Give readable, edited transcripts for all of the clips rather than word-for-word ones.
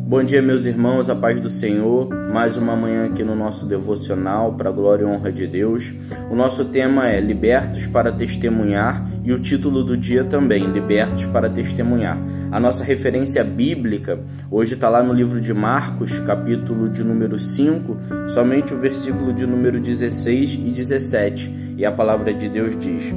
Bom dia, meus irmãos, a paz do Senhor. Mais uma manhã aqui no nosso devocional, para a glória e honra de Deus. O nosso tema é Libertos para Testemunhar e o título do dia também, Libertos para Testemunhar. A nossa referência bíblica hoje está lá no livro de Marcos, capítulo de número 5, somente o versículo de número 16 e 17. E a palavra de Deus diz: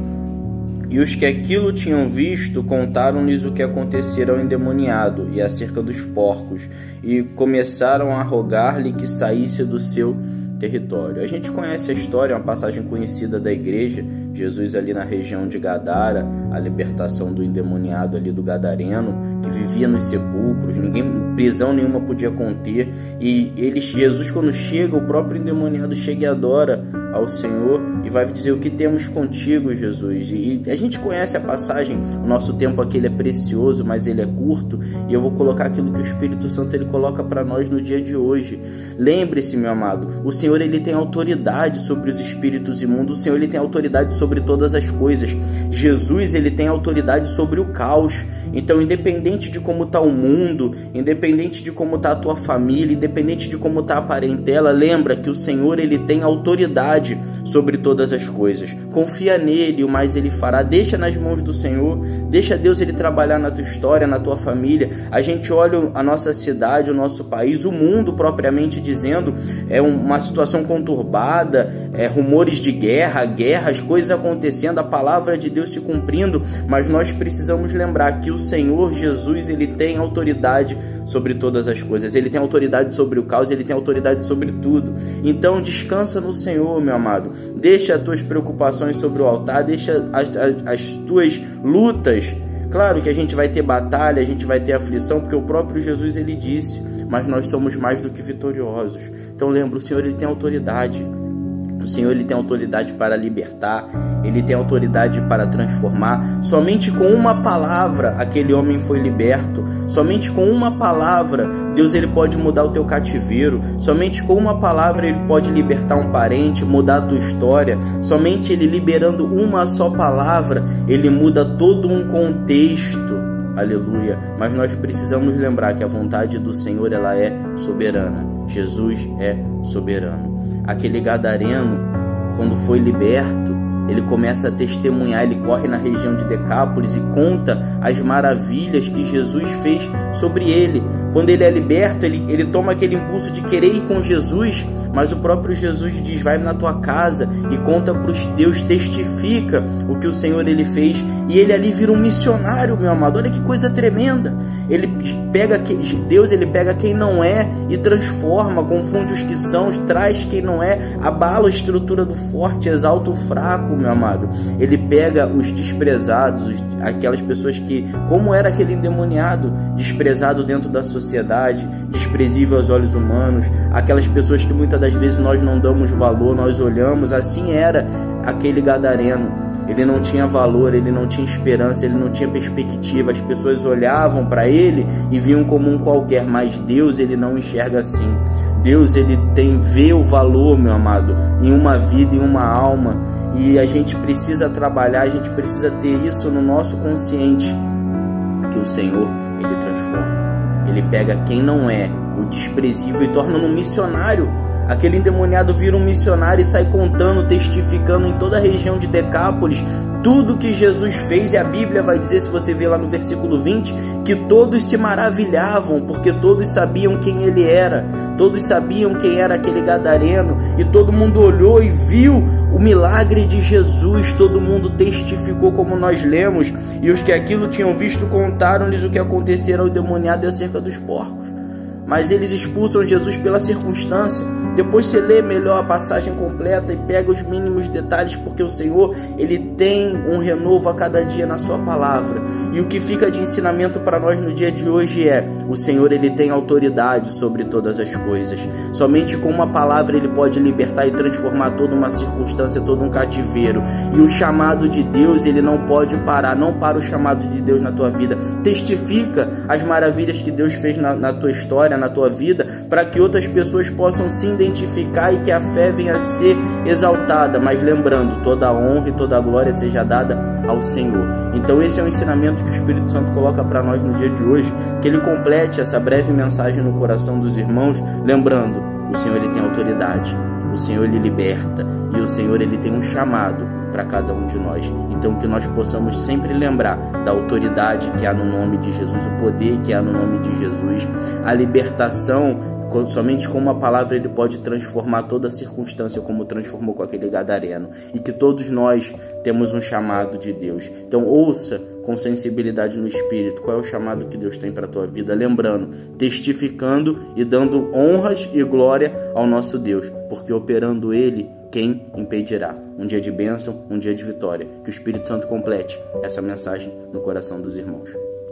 E os que aquilo tinham visto contaram-lhes o que acontecera ao endemoniado e acerca dos porcos, e começaram a rogar-lhe que saísse do seu território. A gente conhece a história, uma passagem conhecida da igreja, Jesus ali na região de Gadara, a libertação do endemoniado ali do gadareno, que vivia nos sepulcros, prisão nenhuma podia conter, e Jesus, quando chega, o próprio endemoniado chega e adora ao Senhor e vai dizer: o que temos contigo, Jesus? E a gente conhece a passagem, o nosso tempo aqui ele é precioso, mas ele é curto, e eu vou colocar aquilo que o Espírito Santo ele coloca para nós no dia de hoje. Lembre-se, meu amado, o Senhor ele tem autoridade sobre os espíritos imundos, o Senhor ele tem autoridade sobre todas as coisas. Jesus ele tem autoridade sobre o caos. Então, independente de como está o mundo, independente de como está a tua família, independente de como está a parentela, lembra que o Senhor ele tem autoridade sobre todas as coisas. Confia nele, o mais ele fará. Deixa nas mãos do Senhor, deixa Deus ele trabalhar na tua história, na tua família. A gente olha a nossa cidade, o nosso país, o mundo propriamente dizendo, é uma situação conturbada, rumores de guerras, coisas acontecendo, a palavra de Deus se cumprindo, mas nós precisamos lembrar que o Senhor Jesus ele tem autoridade sobre todas as coisas, ele tem autoridade sobre o caos, ele tem autoridade sobre tudo. Então descansa no Senhor, meu amado, deixa as tuas preocupações sobre o altar, deixa as tuas lutas. Claro que a gente vai ter batalha, a gente vai ter aflição, porque o próprio Jesus ele disse, mas nós somos mais do que vitoriosos. Então lembra, o Senhor ele tem autoridade. O Senhor ele tem autoridade para libertar, ele tem autoridade para transformar. Somente com uma palavra aquele homem foi liberto. Somente com uma palavra Deus ele pode mudar o teu cativeiro. Somente com uma palavra ele pode libertar um parente, mudar a tua história. Somente ele liberando uma só palavra, ele muda todo um contexto. Aleluia. Mas nós precisamos lembrar que a vontade do Senhor ela é soberana. Jesus é soberano. Aquele gadareno, quando foi liberto, ele começa a testemunhar, ele corre na região de Decápolis e conta as maravilhas que Jesus fez sobre ele. Quando ele é liberto, ele toma aquele impulso de querer ir com Jesus, mas o próprio Jesus diz: vai na tua casa e conta para os teus, testifica o que o Senhor ele fez. E ele ali vira um missionário, meu amado. Olha que coisa tremenda. Deus ele pega quem não é e transforma, confunde os que são, traz quem não é, abala a estrutura do forte, exalta o fraco, meu amado. Ele pega os desprezados, aquelas pessoas que, como era aquele endemoniado, desprezado dentro da sociedade, desprezível aos olhos humanos, aquelas pessoas que muitas das vezes nós não damos valor, nós olhamos, assim era aquele gadareno. Ele não tinha valor, ele não tinha esperança, ele não tinha perspectiva. As pessoas olhavam para ele e viam como um qualquer, mas Deus ele não enxerga assim. Deus ele vê o valor, meu amado, em uma vida, em uma alma. E a gente precisa trabalhar, a gente precisa ter isso no nosso consciente, que o Senhor ele transforma. Ele pega quem não é, o desprezível, e torna um missionário. Aquele endemoniado vira um missionário e sai contando, testificando em toda a região de Decápolis tudo que Jesus fez. E a Bíblia vai dizer, se você ver lá no versículo 20, que todos se maravilhavam, porque todos sabiam quem ele era, todos sabiam quem era aquele gadareno, e todo mundo olhou e viu o milagre de Jesus, todo mundo testificou, como nós lemos. E os que aquilo tinham visto contaram-lhes o que acontecera ao endemoniado e acerca dos porcos. Mas eles expulsam Jesus pela circunstância. Depois você lê melhor a passagem completa e pega os mínimos detalhes, porque o Senhor ele tem um renovo a cada dia na sua palavra. E o que fica de ensinamento para nós no dia de hoje é: o Senhor ele tem autoridade sobre todas as coisas. Somente com uma palavra ele pode libertar e transformar toda uma circunstância, todo um cativeiro. E o chamado de Deus ele não pode parar. Não para o chamado de Deus na tua vida. Testifica as maravilhas que Deus fez na tua história, na tua vida, para que outras pessoas possam se identificar e que a fé venha a ser exaltada. Mas lembrando, toda a honra e toda a glória seja dada ao Senhor. Então esse é o ensinamento que o Espírito Santo coloca para nós no dia de hoje, que ele complete essa breve mensagem no coração dos irmãos, lembrando, o Senhor ele tem autoridade, o Senhor ele liberta e o Senhor ele tem um chamado para cada um de nós. Então que nós possamos sempre lembrar da autoridade que há no nome de Jesus, o poder que há no nome de Jesus, a libertação. Somente com uma palavra ele pode transformar toda a circunstância, como transformou com aquele gadareno, e que todos nós temos um chamado de Deus. Então ouça com sensibilidade no Espírito qual é o chamado que Deus tem para a tua vida, lembrando, testificando e dando honras e glória ao nosso Deus, porque operando ele, quem impedirá? Um dia de bênção, um dia de vitória. Que o Espírito Santo complete essa mensagem no coração dos irmãos.